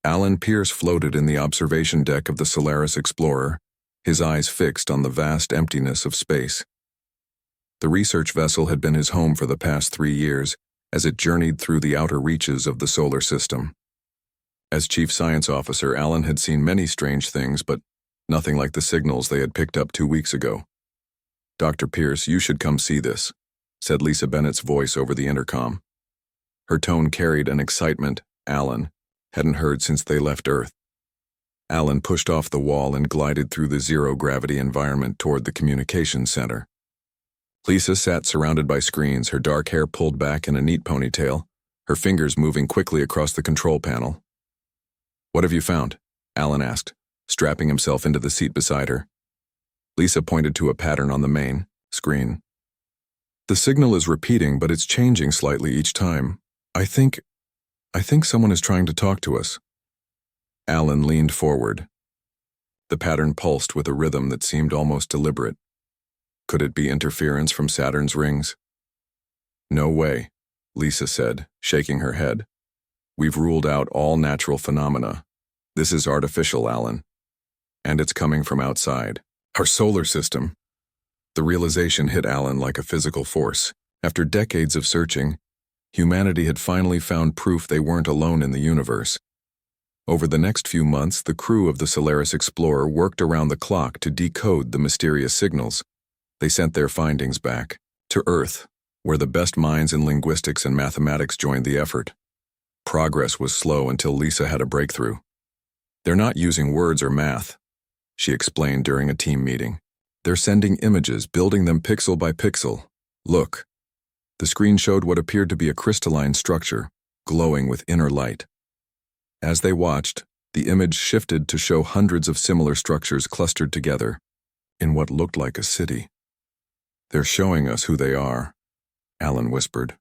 Alan Pierce floated in the observation deck of the Solaris Explorer, his eyes fixed on the vast emptiness of space. The research vessel had been his home for the past 3 years, as it journeyed through the outer reaches of the solar system. As chief science officer, Alan had seen many strange things, but nothing like the signals they had picked up 2 weeks ago. "Dr. Pierce, you should come see this," said Lisa Bennett's voice over the intercom. Her tone carried an excitement Alan hadn't heard since they left Earth. Alan pushed off the wall and glided through the zero-gravity environment toward the communications center. Lisa sat surrounded by screens, her dark hair pulled back in a neat ponytail, her fingers moving quickly across the control panel. "What have you found?" Alan asked, strapping himself into the seat beside her. Lisa pointed to a pattern on the main screen. "The signal is repeating, but it's changing slightly each time. I think someone is trying to talk to us." Alan leaned forward. The pattern pulsed with a rhythm that seemed almost deliberate. Could it be interference from Saturn's rings? "No way," Lisa said, shaking her head. "We've ruled out all natural phenomena. This is artificial, Alan. And it's coming from outside our solar system." The realization hit Alan like a physical force. After decades of searching, humanity had finally found proof they weren't alone in the universe. Over the next few months, the crew of the Solaris Explorer worked around the clock to decode the mysterious signals. They sent their findings back to Earth, where the best minds in linguistics and mathematics joined the effort. Progress was slow until Lisa had a breakthrough. "They're not using words or math," she explained during a team meeting. "They're sending images, building them pixel by pixel. Look." The screen showed what appeared to be a crystalline structure, glowing with inner light. As they watched, the image shifted to show hundreds of similar structures clustered together in what looked like a city. "They're showing us who they are," Alan whispered.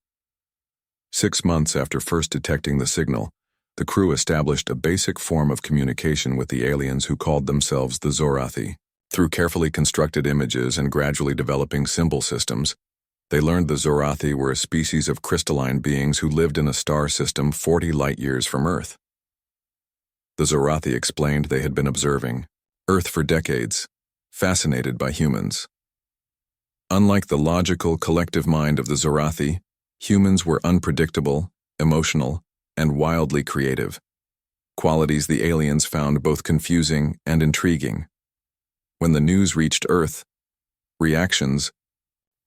6 months after first detecting the signal, the crew established a basic form of communication with the aliens who called themselves the Zorathi. Through carefully constructed images and gradually developing symbol systems, they learned the Zorathi were a species of crystalline beings who lived in a star system 40 light-years from Earth. The Zorathi explained they had been observing Earth for decades, fascinated by humans. Unlike the logical, collective mind of the Zorathi, humans were unpredictable, emotional, and wildly creative, qualities the aliens found both confusing and intriguing. When the news reached Earth, reactions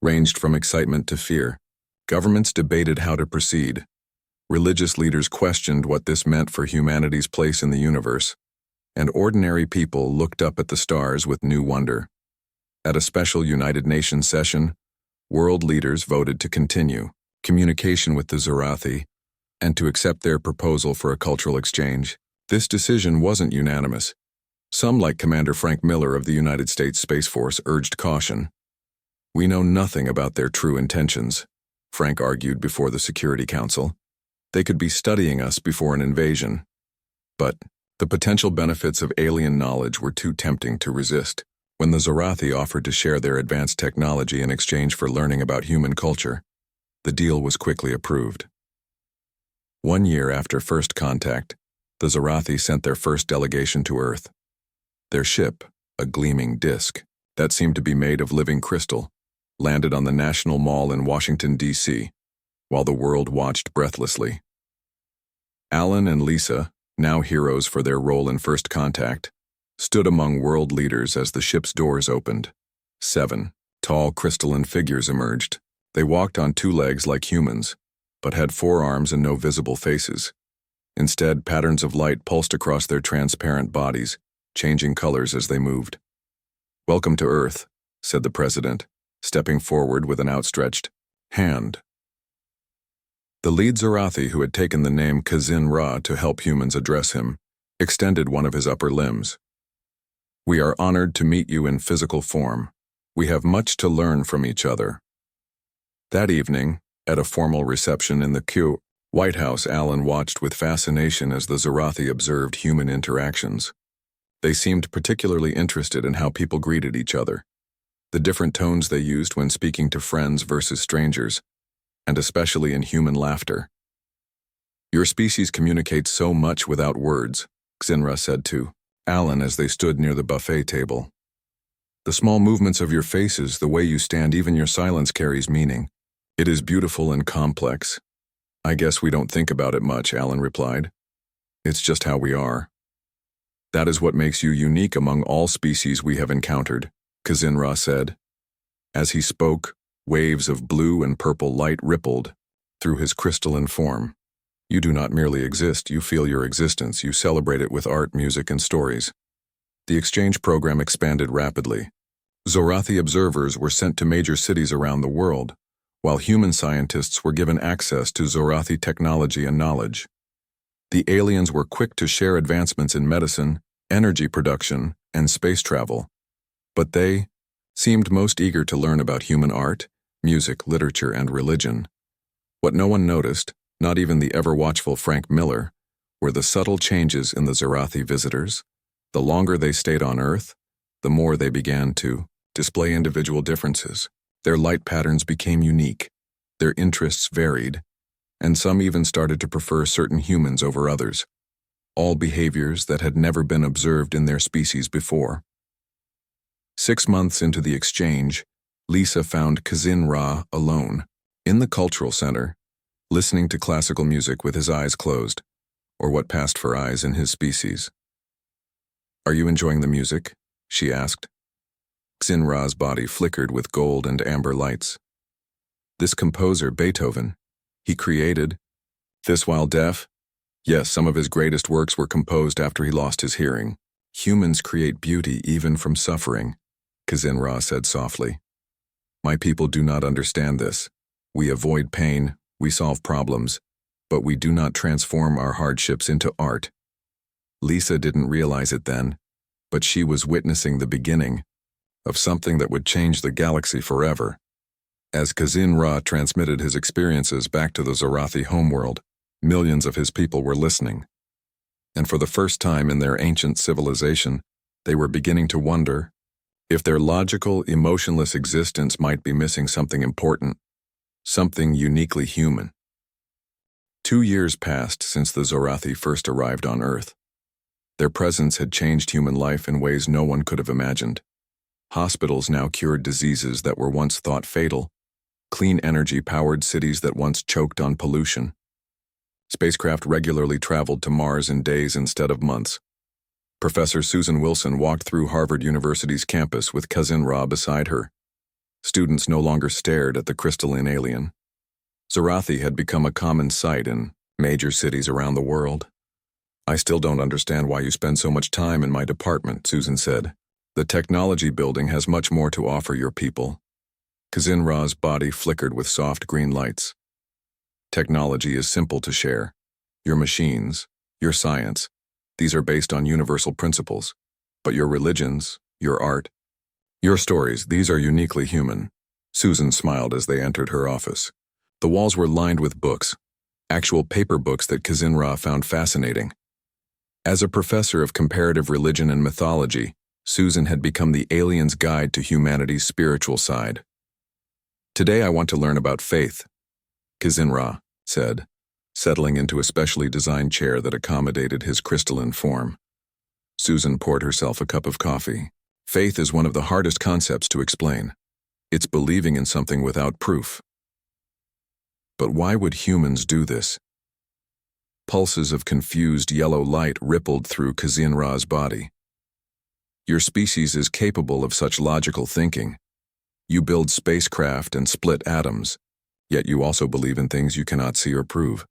ranged from excitement to fear. Governments debated how to proceed. Religious leaders questioned what this meant for humanity's place in the universe, and ordinary people looked up at the stars with new wonder. At a special United Nations session, world leaders voted to continue communication with the Zorathi and to accept their proposal for a cultural exchange. This decision wasn't unanimous. Some, like Commander Frank Miller of the United States Space Force, urged caution. "We know nothing about their true intentions," Frank argued before the Security Council. "They could be studying us before an invasion." But the potential benefits of alien knowledge were too tempting to resist. When the Zorathi offered to share their advanced technology in exchange for learning about human culture, the deal was quickly approved. 1 year after first contact, the Zorathi sent their first delegation to Earth. Their ship, a gleaming disk that seemed to be made of living crystal, landed on the National Mall in Washington, D.C., while the world watched breathlessly. Alan and Lisa, now heroes for their role in first contact, stood among world leaders as the ship's doors opened. 7 tall crystalline figures emerged. They walked on 2 legs like humans, but had 4 arms and no visible faces. Instead, patterns of light pulsed across their transparent bodies, changing colors as they moved. "Welcome to Earth," said the president, stepping forward with an outstretched hand. The lead Zorathi, who had taken the name Kazin Ra to help humans address him, extended one of his upper limbs. "We are honored to meet you in physical form. We have much to learn from each other." That evening, at a formal reception in the White House, Alan watched with fascination as the Zorathi observed human interactions. They seemed particularly interested in how people greeted each other, the different tones they used when speaking to friends versus strangers, and especially in human laughter. Your species communicates so much without words, Xinra said to Alan as they stood near the buffet table. The small movements of your faces, the way you stand, even your silence carries meaning. It is beautiful and complex. I guess we don't think about it much, Alan replied. It's just how we are. That is what makes you unique among all species we have encountered, Xinra said. As he spoke, waves of blue and purple light rippled through his crystalline form. You do not merely exist, you feel your existence, you celebrate it with art, music, and stories. The exchange program expanded rapidly. Zorathi observers were sent to major cities around the world, while human scientists were given access to Zorathi technology and knowledge. The aliens were quick to share advancements in medicine, energy production, and space travel, but they seemed most eager to learn about human art, music, literature, and religion. What no one noticed, not even the ever-watchful Frank Miller, were the subtle changes in the Zorathi visitors. The longer they stayed on Earth, the more they began to display individual differences. Their light patterns became unique, their interests varied, and some even started to prefer certain humans over others, all behaviors that had never been observed in their species before. 6 months into the exchange, Lisa found Xinra alone, in the cultural center, listening to classical music with his eyes closed, or what passed for eyes in his species. "Are you enjoying the music?" she asked. Xinra's body flickered with gold and amber lights. This composer, Beethoven, he created this while deaf? Yes, some of his greatest works were composed after he lost his hearing. Humans create beauty even from suffering, Xinra said softly. My people do not understand this. We avoid pain, we solve problems, but we do not transform our hardships into art. Lisa didn't realize it then, but she was witnessing the beginning of something that would change the galaxy forever. As Xinra transmitted his experiences back to the Zorathi homeworld, millions of his people were listening. And for the first time in their ancient civilization, they were beginning to wonder if their logical, emotionless existence might be missing something important, something uniquely human. 2 years passed since the Zorathi first arrived on Earth. Their presence had changed human life in ways no one could have imagined. Hospitals now cured diseases that were once thought fatal. Clean energy powered cities that once choked on pollution. Spacecraft regularly traveled to Mars in days instead of months. Professor Susan Wilson walked through Harvard University's campus with Xinra beside her. Students no longer stared at the crystalline alien. Zorathi had become a common sight in major cities around the world. I still don't understand why you spend so much time in my department, Susan said. The technology building has much more to offer your people. Xinra's body flickered with soft green lights. Technology is simple to share. Your machines, your science, these are based on universal principles. But your religions, your art, your stories, these are uniquely human. Susan smiled as they entered her office. The walls were lined with books, actual paper books that Xinra found fascinating. As a professor of comparative religion and mythology, Susan had become the alien's guide to humanity's spiritual side. Today I want to learn about faith, Xinra said, settling into a specially designed chair that accommodated his crystalline form. Susan poured herself a cup of coffee. Faith is one of the hardest concepts to explain. It's believing in something without proof. But why would humans do this? Pulses of confused yellow light rippled through Xinra's body. Your species is capable of such logical thinking. You build spacecraft and split atoms, yet you also believe in things you cannot see or prove.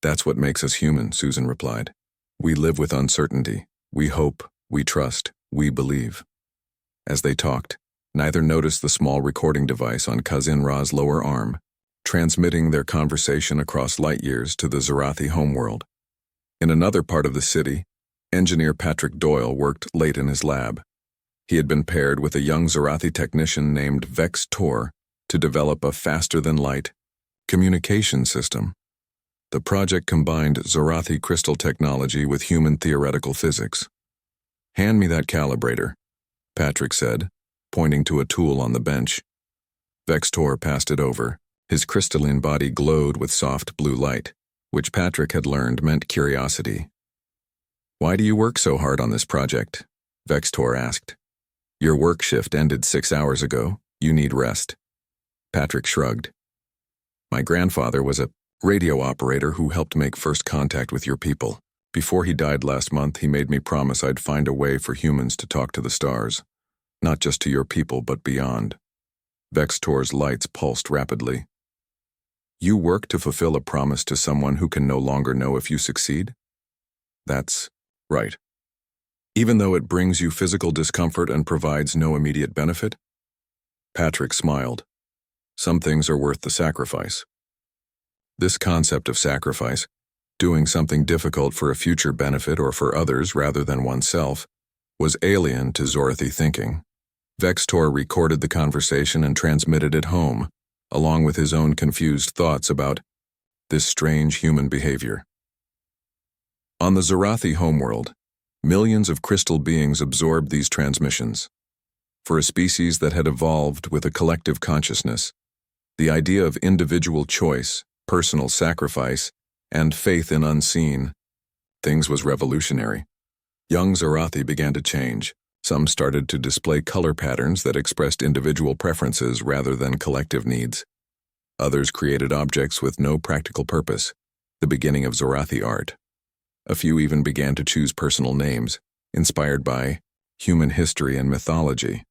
That's what makes us human, Susan replied. We live with uncertainty. We hope, we trust, we believe. As they talked, neither noticed the small recording device on Xinra's lower arm, transmitting their conversation across light years to the Zorathi homeworld. In another part of the city, engineer Patrick Doyle worked late in his lab. He had been paired with a young Zorathi technician named Vex Tor to develop a faster-than-light communication system. The project combined Zorathi crystal technology with human theoretical physics. "Hand me that calibrator," Patrick said, pointing to a tool on the bench. Vex Tor passed it over. His crystalline body glowed with soft blue light. which Patrick had learned meant curiosity. "Why do you work so hard on this project?" Vextor asked. "Your work shift ended 6 hours ago. You need rest." Patrick shrugged. "My grandfather was a radio operator who helped make first contact with your people. Before he died last month, he made me promise I'd find a way for humans to talk to the stars. Not just to your people, but beyond." Vextor's lights pulsed rapidly. "You work to fulfill a promise to someone who can no longer know if you succeed?" "That's right. Even though it brings you physical discomfort and provides no immediate benefit?" Patrick smiled. "Some things are worth the sacrifice." This concept of sacrifice, doing something difficult for a future benefit or for others rather than oneself, was alien to Zorathy thinking. Vextor recorded the conversation and transmitted it home, along with his own confused thoughts about this strange human behavior. On the Zorathy homeworld, millions of crystal beings absorbed these transmissions. For a species that had evolved with a collective consciousness, the idea of individual choice, personal sacrifice, and faith in unseen things was revolutionary. Young Zorathy began to change. Some started to display color patterns that expressed individual preferences rather than collective needs. Others created objects with no practical purpose, the beginning of Zorathy art. A few even began to choose personal names, inspired by human history and mythology.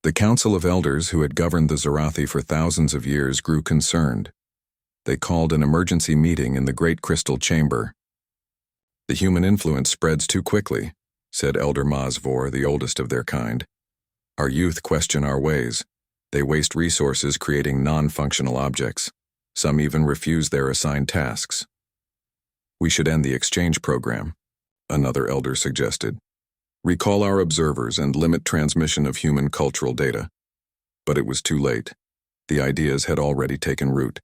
The Council of Elders who had governed the Zorathy for thousands of years grew concerned. They called an emergency meeting in the Great Crystal Chamber. "The human influence spreads too quickly," said Elder Mazvor, the oldest of their kind. "Our youth question our ways. They waste resources creating non-functional objects. Some even refuse their assigned tasks." "We should end the exchange program," another elder suggested. "Recall our observers and limit transmission of human cultural data." But it was too late. The ideas had already taken root.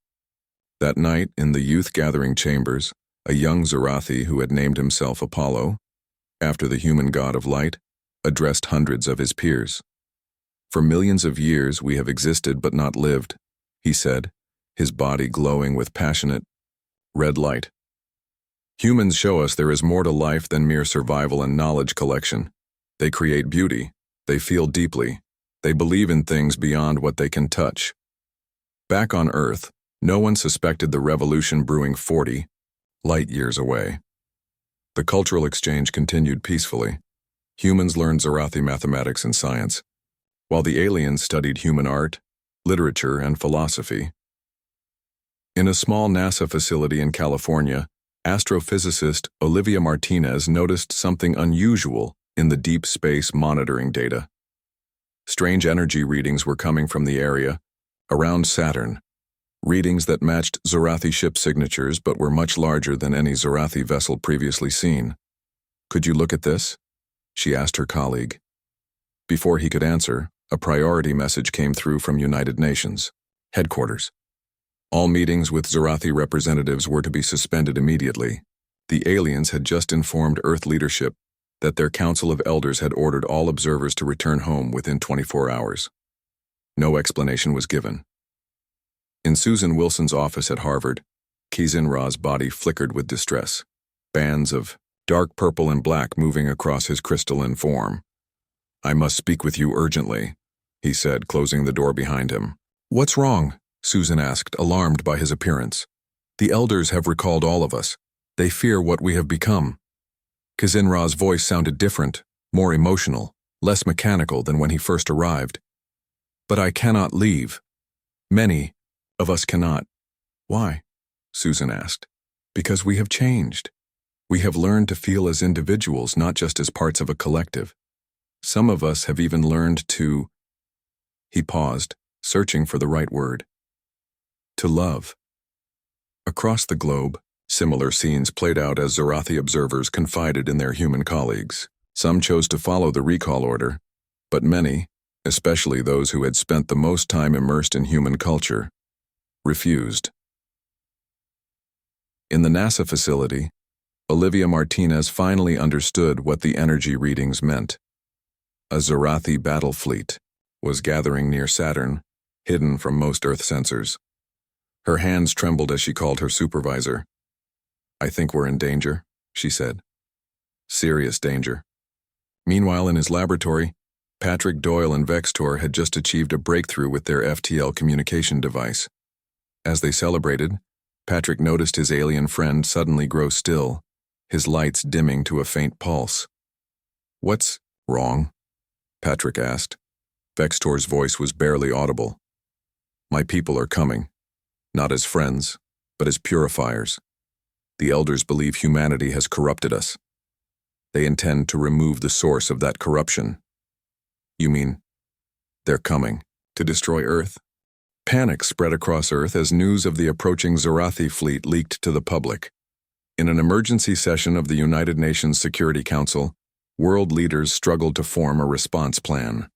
That night, in the youth gathering chambers, a young Zorathy who had named himself Apollo, after the human god of light, addressed hundreds of his peers. "For millions of years we have existed but not lived," he said, his body glowing with passionate red light. "Humans show us there is more to life than mere survival and knowledge collection. They create beauty, they feel deeply, they believe in things beyond what they can touch." Back on Earth, no one suspected the revolution brewing 40 light years away. The cultural exchange continued peacefully. Humans learned Zorathy mathematics and science, while the aliens studied human art, literature, and philosophy. In a small NASA facility in California, astrophysicist Olivia Martinez noticed something unusual in the deep space monitoring data. Strange energy readings were coming from the area around Saturn, readings that matched Zorathy ship signatures but were much larger than any Zorathy vessel previously seen. "Could you look at this?" she asked her colleague. Before he could answer, a priority message came through from United Nations headquarters. All meetings with Zorathy representatives were to be suspended immediately. The aliens had just informed Earth leadership that their Council of Elders had ordered all observers to return home within 24 hours. No explanation was given. In Susan Wilson's office at Harvard, Kizinra's body flickered with distress, bands of dark purple and black moving across his crystalline form. "I must speak with you urgently," he said, closing the door behind him. "What's wrong?" Susan asked, alarmed by his appearance. "The elders have recalled all of us. They fear what we have become." Kizinra's voice sounded different, more emotional, less mechanical than when he first arrived. "But I cannot leave. Many of us cannot." "Why?" Susan asked. "Because we have changed. We have learned to feel as individuals, not just as parts of a collective. Some of us have even learned to—" He paused, searching for the right word. "To love." Across the globe, similar scenes played out as Zorathy observers confided in their human colleagues. Some chose to follow the recall order, but many, especially those who had spent the most time immersed in human culture, refused. In the NASA facility, Olivia Martinez finally understood what the energy readings meant. A Zorathy battle fleet was gathering near Saturn, hidden from most Earth sensors. Her hands trembled as she called her supervisor. "I think we're in danger," she said. "Serious danger." Meanwhile, in his laboratory, Patrick Doyle and Vextor had just achieved a breakthrough with their FTL communication device. As they celebrated, Patrick noticed his alien friend suddenly grow still, his lights dimming to a faint pulse. "What's wrong?" Patrick asked. Vextor's voice was barely audible. "My people are coming, not as friends, but as purifiers. The elders believe humanity has corrupted us. They intend to remove the source of that corruption." "You mean they're coming to destroy Earth?" Panic spread across Earth as news of the approaching Zarathi fleet leaked to the public. In an emergency session of the United Nations Security Council, world leaders struggled to form a response plan.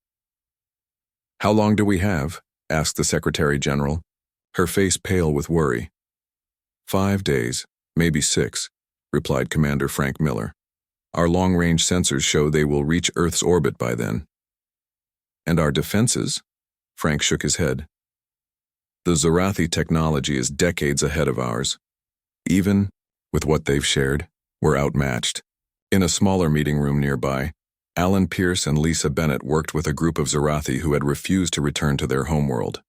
"How long do we have?" asked the Secretary General, her face pale with worry. 5 days, maybe 6, replied Commander Frank Miller. "Our long-range sensors show they will reach Earth's orbit by then." "And our defenses?" Frank shook his head. "The Zarathi technology is decades ahead of ours. Even with what they've shared, we're outmatched." In a smaller meeting room nearby, Alan Pierce and Lisa Bennett worked with a group of Zarathi who had refused to return to their homeworld.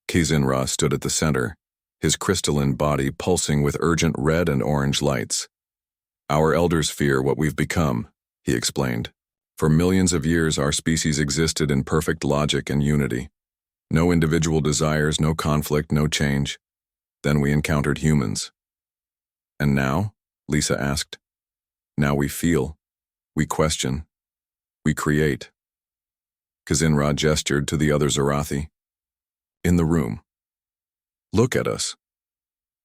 Kizinra stood at the center, his crystalline body pulsing with urgent red and orange lights. "Our elders fear what we've become," he explained. "For millions of years our species existed in perfect logic and unity. No individual desires, no conflict, no change. Then we encountered humans." "And now?" Lisa asked. "Now we feel, we question, we create." Kizinra gestured to the other Zarathi. "In the room. Look at us.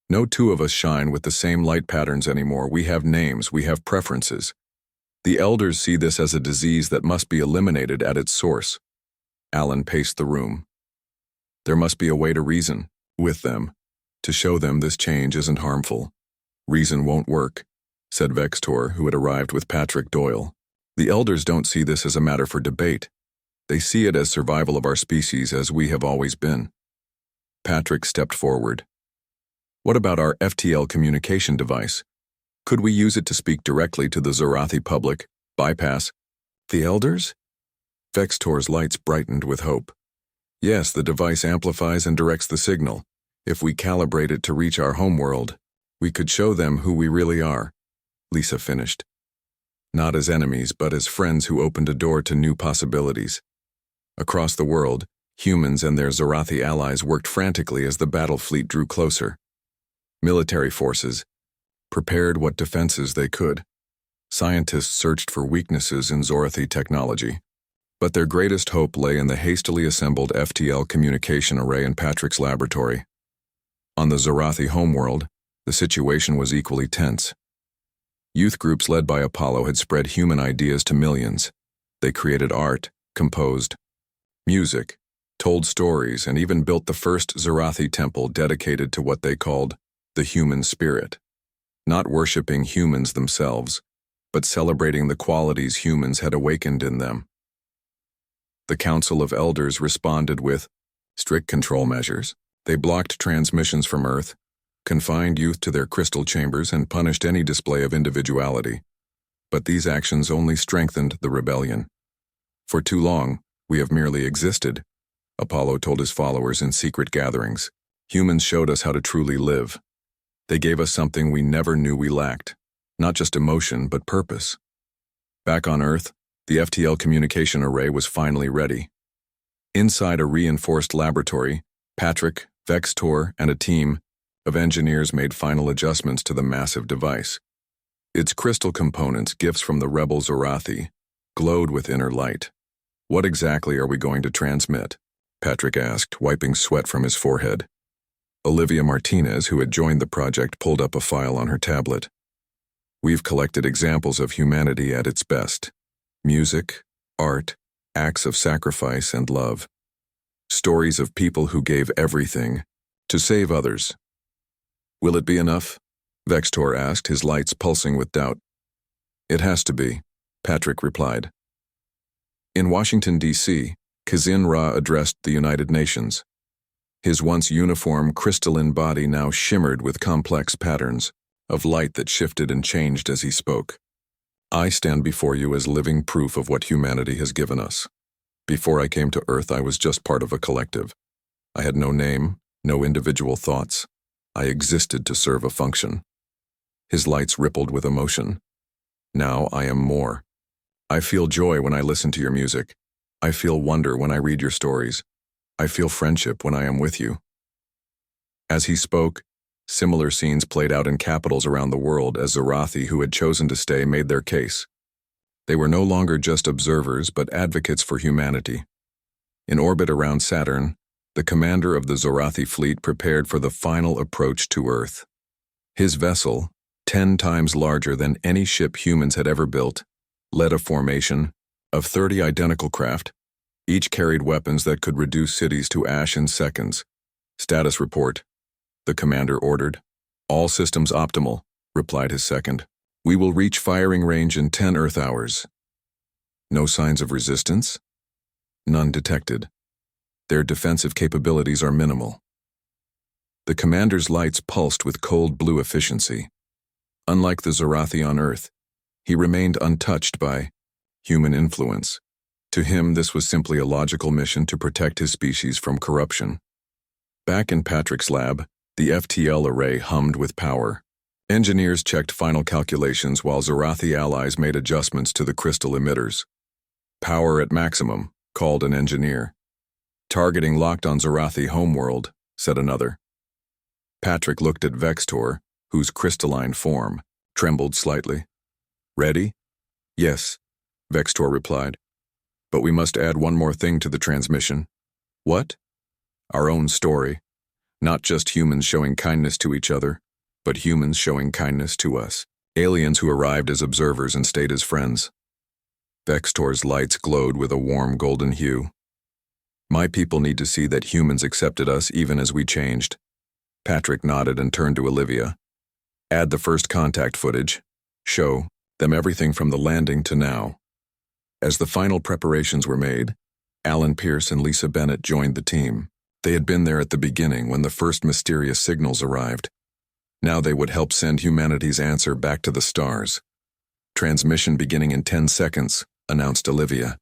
No two of us shine with the same light patterns anymore. We have names, we have preferences. The elders see this as a disease that must be eliminated at its source." Alan paced the room. "There must be a way to reason with them, to show them this change isn't harmful." "Reason won't work," said Vextor, who had arrived with Patrick Doyle. "The elders don't see this as a matter for debate. They see it as survival of our species as we have always been." Patrick stepped forward. "What about our FTL communication device? Could we use it to speak directly to the Zarathi public, bypass the elders?" Vextor's lights brightened with hope. "Yes, the device amplifies and directs the signal. If we calibrate it to reach our homeworld, we could show them who we really are," Lisa finished. "Not as enemies, but as friends who opened a door to new possibilities." Across the world, humans and their Zarathi allies worked frantically as the battle fleet drew closer. Military forces prepared what defenses they could. Scientists searched for weaknesses in Zarathi technology. But their greatest hope lay in the hastily assembled FTL communication array in Patrick's laboratory. On the Zarathi homeworld, the situation was equally tense. Youth groups led by Apollo had spread human ideas to millions. They created art, composed music, told stories, and even built the first Zarathi temple dedicated to what they called the human spirit. Not worshipping humans themselves, but celebrating the qualities humans had awakened in them. The Council of Elders responded with strict control measures. They blocked transmissions from Earth, confined youth to their crystal chambers, and punished any display of individuality. But these actions only strengthened the rebellion. "For too long, we have merely existed," Apollo told his followers in secret gatherings. "Humans showed us how to truly live. They gave us something we never knew we lacked, not just emotion, but purpose." Back on Earth, the FTL communication array was finally ready. Inside a reinforced laboratory, Patrick, Vextor, and a team of engineers made final adjustments to the massive device. Its crystal components, gifts from the rebel Zarathi, glowed with inner light. "What exactly are we going to transmit?" Patrick asked, wiping sweat from his forehead. Olivia Martinez, who had joined the project, pulled up a file on her tablet. "We've collected examples of humanity at its best. Music, art, acts of sacrifice and love. Stories of people who gave everything to save others." "Will it be enough?" Vextor asked, his lights pulsing with doubt. "It has to be," Patrick replied. In Washington, D.C., Kizinra addressed the United Nations. His once uniform, crystalline body now shimmered with complex patterns of light that shifted and changed as he spoke. I stand before you as living proof of what humanity has given us. Before I came to Earth, I was just part of a collective. I had no name, no individual thoughts. I existed to serve a function. His lights rippled with emotion. Now I am more. I feel joy when I listen to your music. I feel wonder when I read your stories. I feel friendship when I am with you. As he spoke, similar scenes played out in capitals around the world as Zorathi who had chosen to stay made their case. They were no longer just observers but advocates for humanity. In orbit around Saturn, the commander of the Zorathi fleet prepared for the final approach to Earth. His vessel, 10 times larger than any ship humans had ever built, led a formation of 30 identical craft. Each carried weapons that could reduce cities to ash in seconds. Status report, the commander ordered. All systems optimal, replied his second. We will reach firing range in 10 Earth hours. No signs of resistance? None detected. Their defensive capabilities are minimal. The commander's lights pulsed with cold blue efficiency. Unlike the Zorathi on Earth, he remained untouched by human influence. To him, this was simply a logical mission to protect his species from corruption. Back in Patrick's lab, the FTL array hummed with power. Engineers checked final calculations while Zorathi allies made adjustments to the crystal emitters. Power at maximum, called an engineer. Targeting locked on Zorathi homeworld, said another. Patrick looked at Vextor, whose crystalline form trembled slightly. Ready? Yes, Vextor replied. But we must add one more thing to the transmission. What? Our own story. Not just humans showing kindness to each other, but humans showing kindness to us. Aliens who arrived as observers and stayed as friends. Vextor's lights glowed with a warm golden hue. My people need to see that humans accepted us even as we changed. Patrick nodded and turned to Olivia. Add the first contact footage. Show them everything from the landing to now. As the final preparations were made, Alan Pierce and Lisa Bennett joined the team. They had been there at the beginning when the first mysterious signals arrived. Now they would help send humanity's answer back to the stars. Transmission beginning in 10 seconds, announced Olivia.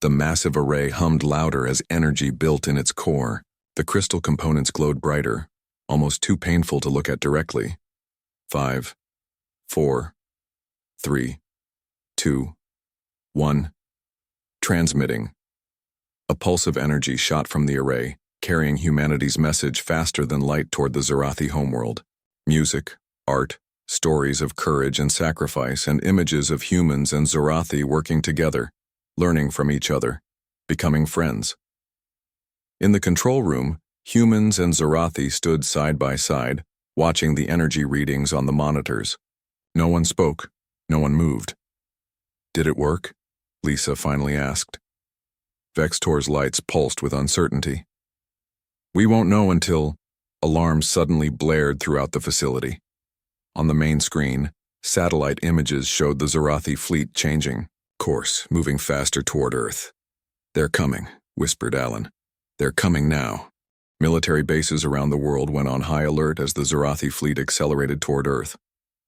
The massive array hummed louder as energy built in its core. The crystal components glowed brighter, almost too painful to look at directly. 5, 4, 3, 2, 1. Transmitting. A pulse of energy shot from the array, carrying humanity's message faster than light toward the Zorathi homeworld. Music, art, stories of courage and sacrifice, and images of humans and Zorathi working together, learning from each other, becoming friends. In the control room, humans and Zorathi stood side by side, watching the energy readings on the monitors. No one spoke, no one moved. Did it work? Lisa finally asked. Vextor's lights pulsed with uncertainty. We won't know until... Alarms suddenly blared throughout the facility. On the main screen, satellite images showed the Zorathi fleet changing course, moving faster toward Earth. They're coming, whispered Alan. They're coming now. Military bases around the world went on high alert as the Zorathi fleet accelerated toward Earth.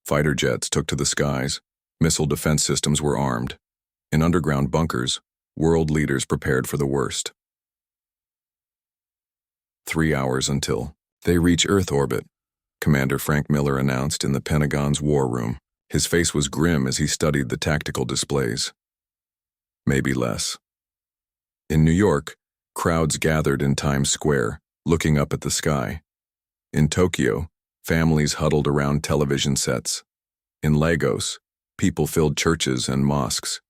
Fighter jets took to the skies. Missile defense systems were armed. In underground bunkers, world leaders prepared for the worst. 3 hours until they reach Earth orbit, Commander Frank Miller announced in the Pentagon's war room. His face was grim as he studied the tactical displays. Maybe less. In New York, crowds gathered in Times Square, looking up at the sky. In Tokyo, families huddled around television sets. In Lagos, people filled churches and mosques.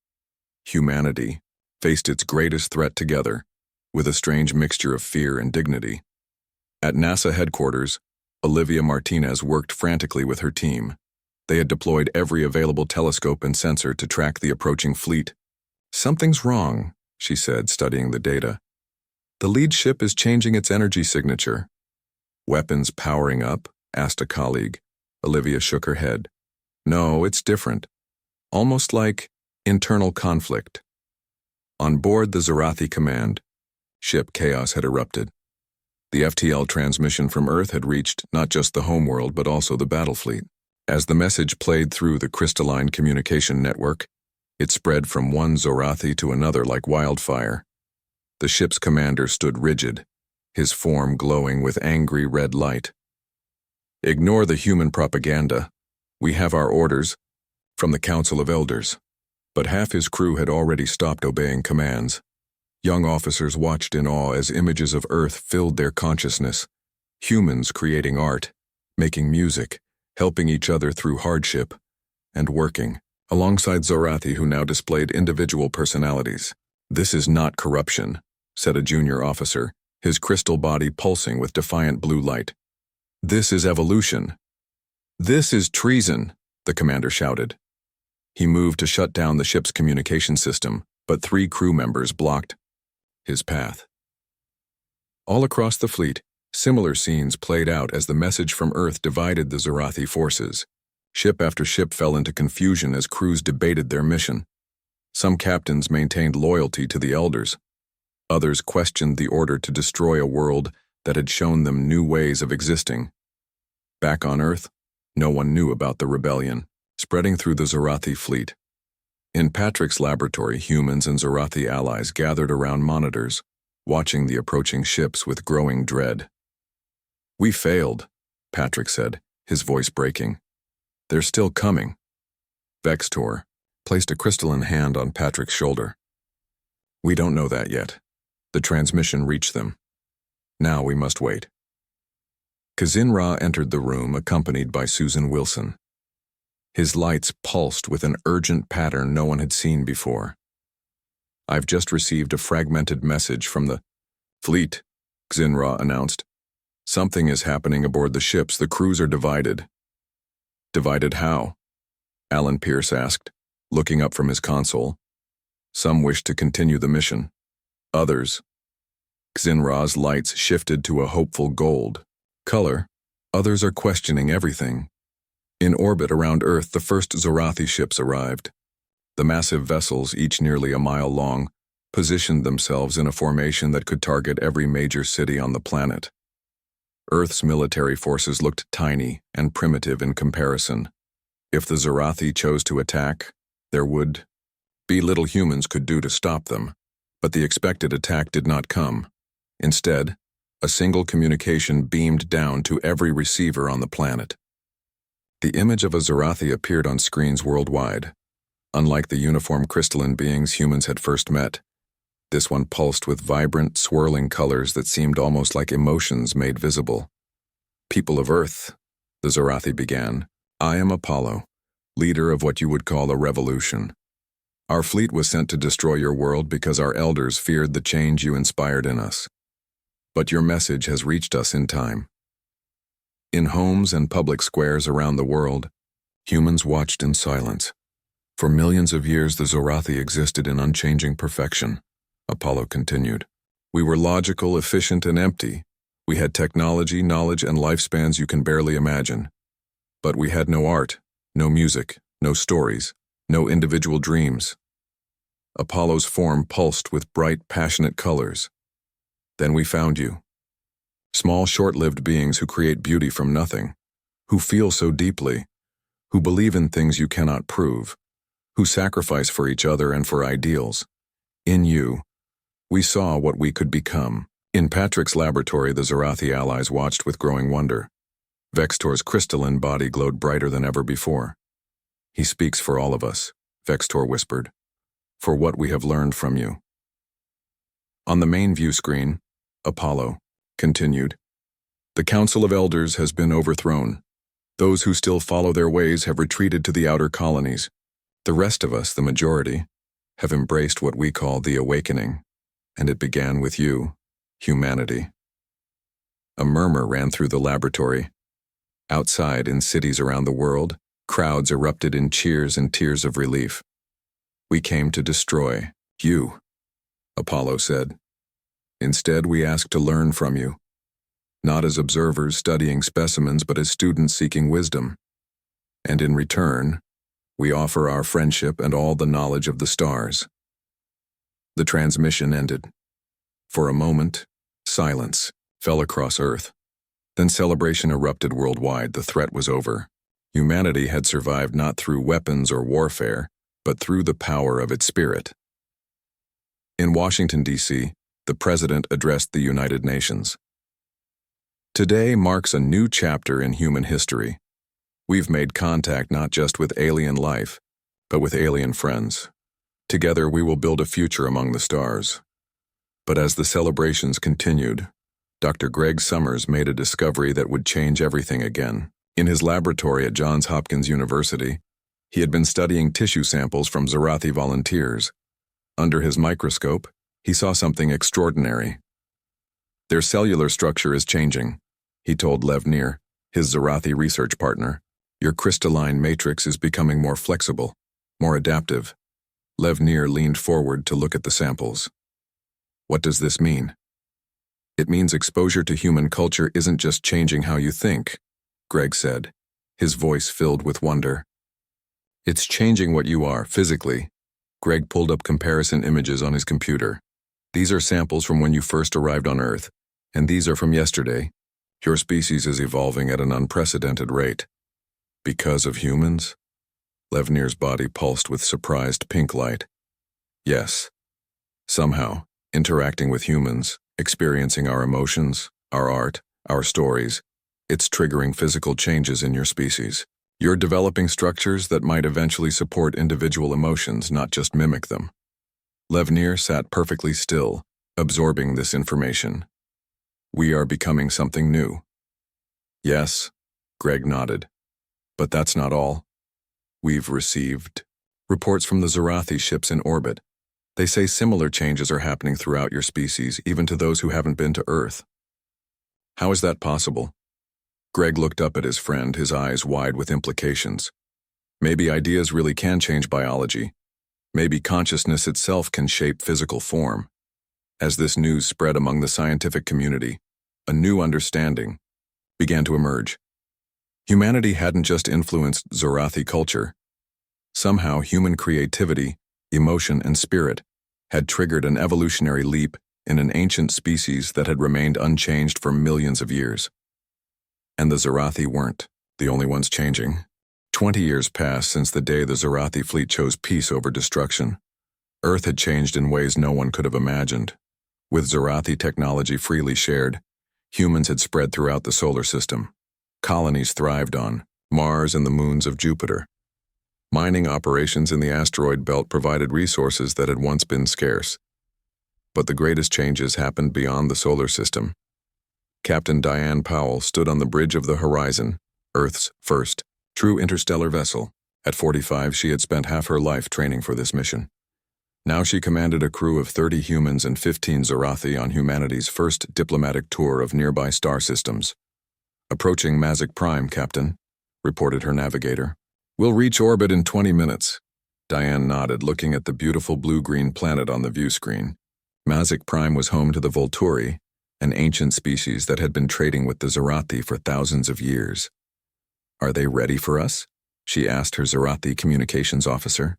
Humanity faced its greatest threat together, with a strange mixture of fear and dignity. At NASA headquarters, Olivia Martinez worked frantically with her team. They had deployed every available telescope and sensor to track the approaching fleet. Something's wrong, she said, studying the data. The lead ship is changing its energy signature. Weapons powering up? Asked a colleague. Olivia shook her head. No, it's different. Almost like internal conflict. On board the Zorathi Command, ship chaos had erupted. The FTL transmission from Earth had reached not just the homeworld but also the battle fleet. As the message played through the crystalline communication network, it spread from one Zorathi to another like wildfire. The ship's commander stood rigid, his form glowing with angry red light. "Ignore the human propaganda. We have our orders from the Council of Elders." But half his crew had already stopped obeying commands. Young officers watched in awe as images of Earth filled their consciousness. Humans creating art, making music, helping each other through hardship, and working, alongside Zorathi who now displayed individual personalities. "This is not corruption," said a junior officer, his crystal body pulsing with defiant blue light. "This is evolution." "This is treason," the commander shouted. He moved to shut down the ship's communication system, but 3 crew members blocked his path. All across the fleet, similar scenes played out as the message from Earth divided the Zorathi forces. Ship after ship fell into confusion as crews debated their mission. Some captains maintained loyalty to the Elders. Others questioned the order to destroy a world that had shown them new ways of existing. Back on Earth, no one knew about the rebellion, spreading through the Zorathi fleet. In Patrick's laboratory, humans and Zorathi allies gathered around monitors, watching the approaching ships with growing dread. "We failed," Patrick said, his voice breaking. "They're still coming." Vextor placed a crystalline hand on Patrick's shoulder. "We don't know that yet. The transmission reached them. Now we must wait." Kazinra entered the room accompanied by Susan Wilson. His lights pulsed with an urgent pattern no one had seen before. "I've just received a fragmented message from the fleet," Xinra announced. "Something is happening aboard the ships. The crews are divided." "Divided how?" Alan Pierce asked, looking up from his console. "Some wish to continue the mission. Others." Xinra's lights shifted to a hopeful gold color. "Others are questioning everything." In orbit around Earth, the first Zorathi ships arrived. The massive vessels, each nearly a mile long, positioned themselves in a formation that could target every major city on the planet. Earth's military forces looked tiny and primitive in comparison. If the Zorathi chose to attack, there would be little humans could do to stop them. But the expected attack did not come. Instead, a single communication beamed down to every receiver on the planet. The image of a Zorathi appeared on screens worldwide. Unlike the uniform crystalline beings humans had first met, this one pulsed with vibrant, swirling colors that seemed almost like emotions made visible. "People of Earth," the Zorathi began, "I am Apollo, leader of what you would call a revolution. Our fleet was sent to destroy your world because our elders feared the change you inspired in us. But your message has reached us in time." In homes and public squares around the world, humans watched in silence. For millions of years, the Zorathi existed in unchanging perfection, Apollo continued. "We were logical, efficient, and empty. We had technology, knowledge, and lifespans you can barely imagine. But we had no art, no music, no stories, no individual dreams." Apollo's form pulsed with bright, passionate colors. "Then we found you. Small, short-lived beings who create beauty from nothing, who feel so deeply, who believe in things you cannot prove, who sacrifice for each other and for ideals. In you, we saw what we could become." In Patrick's laboratory, the Zorathi allies watched with growing wonder. Vextor's crystalline body glowed brighter than ever before. "He speaks for all of us," Vextor whispered, "for what we have learned from you." On the main view screen, Apollo continued, "The Council of Elders has been overthrown. Those who still follow their ways have retreated to the outer colonies. The rest of us, the majority, have embraced what we call the awakening, and it began with you, humanity." A murmur ran through the laboratory. Outside, in cities around the world, crowds erupted in cheers and tears of relief. "We came to destroy you," Apollo said. "Instead, we ask to learn from you, not as observers studying specimens, but as students seeking wisdom. And in return, we offer our friendship and all the knowledge of the stars." The transmission ended. For a moment, silence. fell across Earth. Then celebration erupted worldwide. The threat was over. Humanity had survived not through weapons or warfare, but through the power of its spirit. In Washington, D.C., the President addressed the United Nations. Today marks a new chapter in human history. We've made contact not just with alien life, but with alien friends. Together we will build a future among the stars. But as the celebrations continued, Dr. Greg Summers made a discovery that would change everything again. In his laboratory at Johns Hopkins University, he had been studying tissue samples from Zarathi volunteers. Under his microscope, he saw something extraordinary. Their cellular structure is changing, he told Lev Nir, his Zarathi research partner. Your crystalline matrix is becoming more flexible, more adaptive. Lev Nir leaned forward to look at the samples. What does this mean? It means exposure to human culture isn't just changing how you think, Greg said, his voice filled with wonder. It's changing what you are, physically. Greg pulled up comparison images on his computer. These are samples from when you first arrived on Earth, and these are from yesterday. Your species is evolving at an unprecedented rate. Because of humans? Lev Nir's body pulsed with surprised pink light. Yes. Somehow, interacting with humans, experiencing our emotions, our art, our stories, it's triggering physical changes in your species. You're developing structures that might eventually support individual emotions, not just mimic them. Lev Nir sat perfectly still, absorbing this information. We are becoming something new. Yes, Greg nodded. But that's not all. We've received reports from the Zarathi ships in orbit. They say similar changes are happening throughout your species, even to those who haven't been to Earth. How is that possible? Greg looked up at his friend, his eyes wide with implications. Maybe ideas really can change biology. Maybe consciousness itself can shape physical form. As this news spread among the scientific community, a new understanding began to emerge. Humanity hadn't just influenced Zarathi culture. Somehow human creativity, emotion, and spirit had triggered an evolutionary leap in an ancient species that had remained unchanged for millions of years. And the Zarathi weren't the only ones changing. 20 years passed since the day the Zarathi fleet chose peace over destruction. Earth had changed in ways no one could have imagined. With Zarathi technology freely shared, humans had spread throughout the solar system. Colonies thrived on Mars and the moons of Jupiter. Mining operations in the asteroid belt provided resources that had once been scarce. But the greatest changes happened beyond the solar system. Captain Diane Powell stood on the bridge of the Horizon, Earth's first true interstellar vessel. At 45, she had spent half her life training for this mission. Now she commanded a crew of 30 humans and 15 Zarathi on humanity's first diplomatic tour of nearby star systems. Approaching Mazik Prime, Captain, reported her navigator. We'll reach orbit in 20 minutes. Diane nodded, looking at the beautiful blue-green planet on the view screen. Mazik Prime was home to the Volturi, an ancient species that had been trading with the Zarathi for thousands of years. Are they ready for us? She asked her Zarathi communications officer.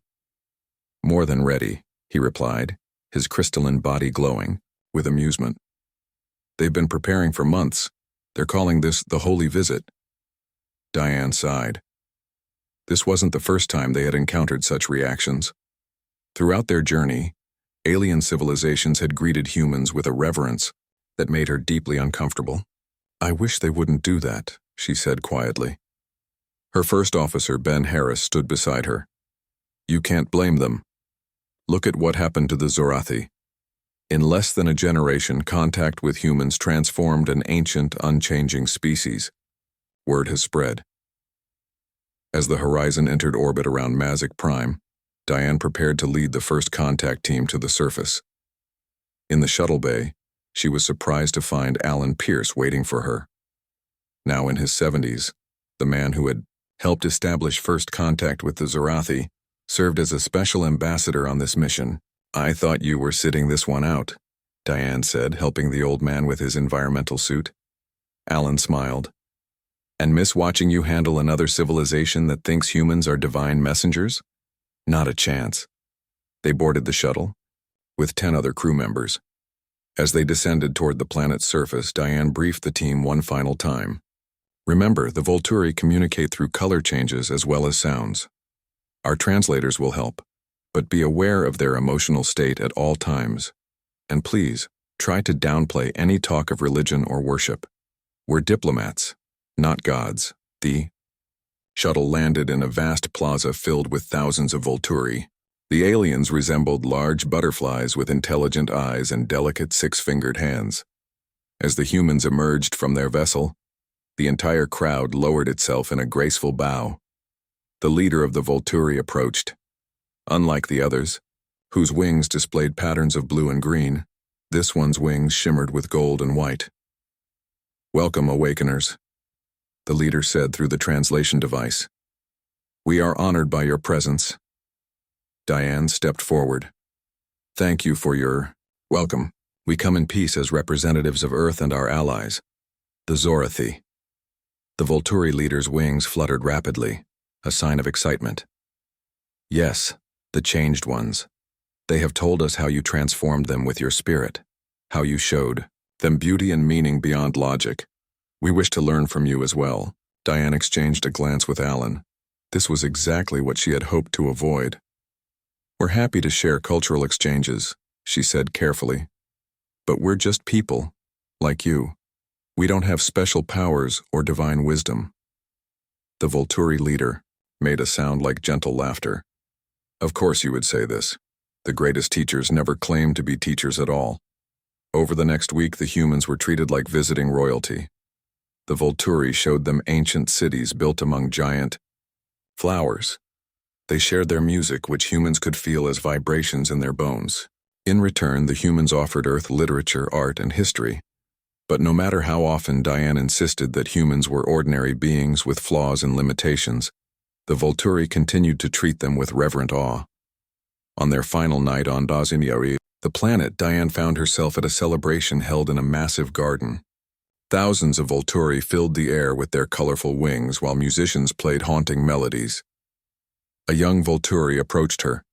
More than ready, he replied, his crystalline body glowing with amusement. They've been preparing for months. They're calling this the Holy Visit. Diane sighed. This wasn't the first time they had encountered such reactions. Throughout their journey, alien civilizations had greeted humans with a reverence that made her deeply uncomfortable. I wish they wouldn't do that, she said quietly. Her first officer, Ben Harris, stood beside her. You can't blame them. Look at what happened to the Zarathi. In less than a generation, contact with humans transformed an ancient, unchanging species. Word has spread. As the Horizon entered orbit around Mazik Prime, Diane prepared to lead the first contact team to the surface. In the shuttle bay, she was surprised to find Alan Pierce waiting for her. Now in his 70s, the man who had helped establish first contact with the Zarathi served as a special ambassador on this mission. I thought you were sitting this one out, Diane said, helping the old man with his environmental suit. Alan smiled. And miss watching you handle another civilization that thinks humans are divine messengers? Not a chance. They boarded the shuttle, with 10 other crew members. As they descended toward the planet's surface, Diane briefed the team one final time. Remember, the Volturi communicate through color changes as well as sounds. Our translators will help, but be aware of their emotional state at all times. And please, try to downplay any talk of religion or worship. We're diplomats, not gods. The shuttle landed in a vast plaza filled with thousands of Volturi. The aliens resembled large butterflies with intelligent eyes and delicate six-fingered hands. As the humans emerged from their vessel, the entire crowd lowered itself in a graceful bow. The leader of the Volturi approached. Unlike the others, whose wings displayed patterns of blue and green, this one's wings shimmered with gold and white. "Welcome, Awakeners," the leader said through the translation device. "We are honored by your presence." Diane stepped forward. "Thank you for your welcome. We come in peace as representatives of Earth and our allies, the Zorathi." The Volturi leader's wings fluttered rapidly, a sign of excitement. "Yes, the changed ones. They have told us how you transformed them with your spirit, how you showed them beauty and meaning beyond logic. We wish to learn from you as well." Diane exchanged a glance with Alan. This was exactly what she had hoped to avoid. "We're happy to share cultural exchanges," she said carefully. "But we're just people, like you. We don't have special powers or divine wisdom." The Volturi leader made a sound like gentle laughter. "Of course you would say this. The greatest teachers never claimed to be teachers at all." Over the next week, the humans were treated like visiting royalty. The Volturi showed them ancient cities built among giant flowers. They shared their music, which humans could feel as vibrations in their bones. In return, the humans offered Earth literature, art, and history. But no matter how often Diane insisted that humans were ordinary beings with flaws and limitations, the Volturi continued to treat them with reverent awe. On their final night on Unintentionally, the planet, Diane found herself at a celebration held in a massive garden. Thousands of Volturi filled the air with their colorful wings while musicians played haunting melodies. A young Volturi approached her,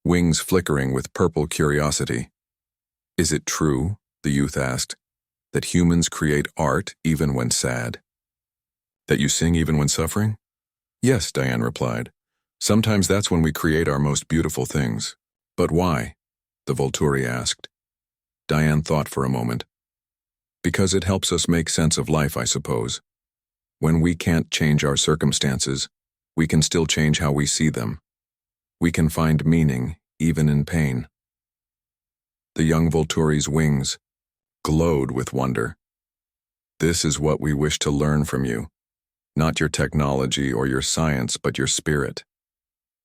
wings flickering with purple curiosity. "Is it true," the youth asked, "that humans create art even when sad? That you sing even when suffering?" "Yes," Diane replied. "Sometimes that's when we create our most beautiful things." "But why?" the Volturi asked. Diane thought for a moment. "Because it helps us make sense of life, I suppose. When we can't change our circumstances, we can still change how we see them. We can find meaning, even in pain." The young Volturi's wings glowed with wonder. "This is what we wish to learn from you. Not your technology or your science, but your spirit."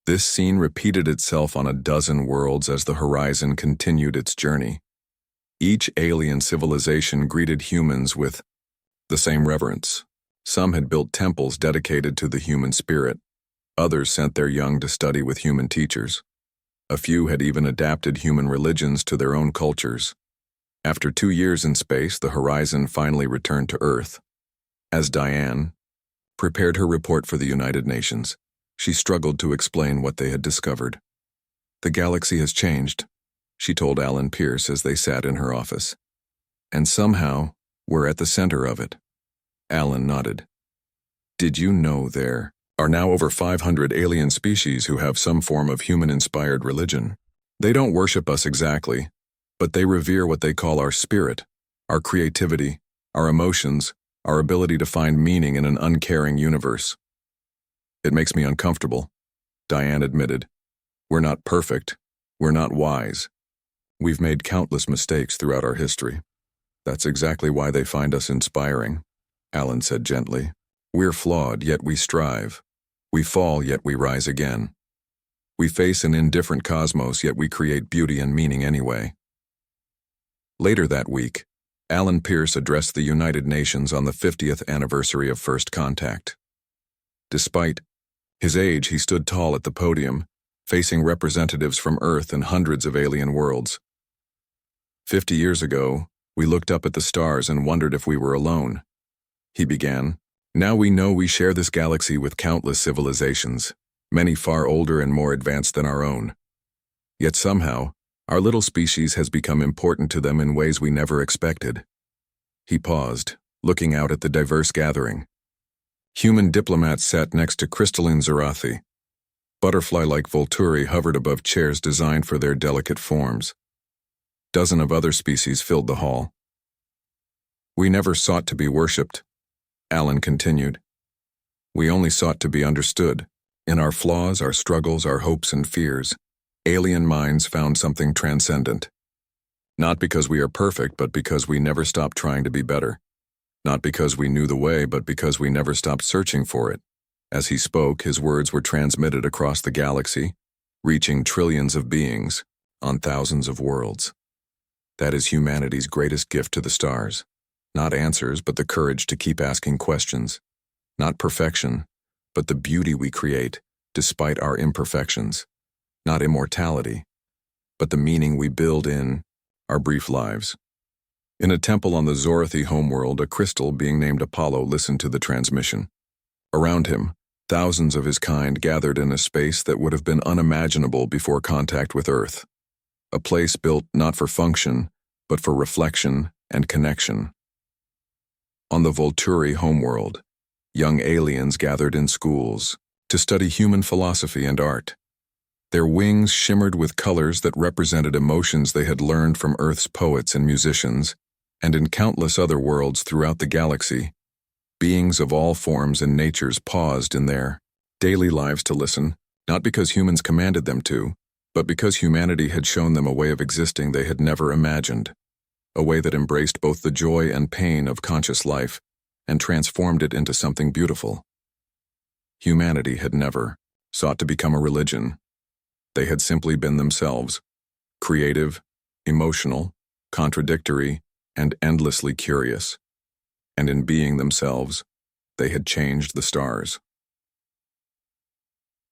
This scene repeated itself on a dozen worlds as the horizon continued its journey. Each alien civilization greeted humans with the same reverence. Some had built temples dedicated to the human spirit. Others sent their young to study with human teachers. A few had even adapted human religions to their own cultures. After 2 years in space, the horizon finally returned to Earth. As Diane prepared her report for the United Nations, she struggled to explain what they had discovered. "The galaxy has changed," she told Alan Pierce as they sat in her office. "And somehow, we're at the center of it." Alan nodded. "Did you know there are now over 500 alien species who have some form of human-inspired religion? They don't worship us exactly, but they revere what they call our spirit, our creativity, our emotions, our ability to find meaning in an uncaring universe." "It makes me uncomfortable," Diane admitted. "We're not perfect. We're not wise. We've made countless mistakes throughout our history. That's exactly why they find us inspiring," Alan said gently. "We're flawed, yet we strive. We fall, yet we rise again. We face an indifferent cosmos, yet we create beauty and meaning anyway." Later that week, Alan Pierce addressed the United Nations on the 50th anniversary of First Contact. Despite his age, he stood tall at the podium, facing representatives from Earth and hundreds of alien worlds. "50 years ago, we looked up at the stars and wondered if we were alone," he began. "Now we know we share this galaxy with countless civilizations, many far older and more advanced than our own. Yet somehow, Our little species has become important to them in ways we never expected. He paused, looking out at the diverse gathering. Human diplomats sat next to crystalline Zerathi. Butterfly-like Volturi hovered above chairs designed for their delicate forms. Dozens of other species filled the hall. We never sought to be worshipped, Alan continued. We only sought to be understood. In our flaws, our struggles, our hopes and fears, alien minds found something transcendent. Not because we are perfect, but because we never stopped trying to be better. Not because we knew the way, but because we never stopped searching for it. As he spoke, his words were transmitted across the galaxy, reaching trillions of beings on thousands of worlds. That is humanity's greatest gift to the stars. Not answers, but the courage to keep asking questions. Not perfection, but the beauty we create, despite our imperfections. Not immortality, but the meaning we build in our brief lives. In a temple on the Zorathi homeworld, a crystal being named Apollo listened to the transmission. Around him, thousands of his kind gathered in a space that would have been unimaginable before contact with Earth. A place built not for function, but for reflection and connection. On the Volturi homeworld, young aliens gathered in schools to study human philosophy and art. Their wings shimmered with colors that represented emotions they had learned from Earth's poets and musicians, and in countless other worlds throughout the galaxy, beings of all forms and natures paused in their daily lives to listen, not because humans commanded them to, but because humanity had shown them a way of existing they had never imagined, a way that embraced both the joy and pain of conscious life and transformed it into something beautiful. Humanity had never sought to become a religion. They had simply been themselves, creative, emotional, contradictory, and endlessly curious. And in being themselves, they had changed the stars.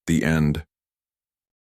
The end.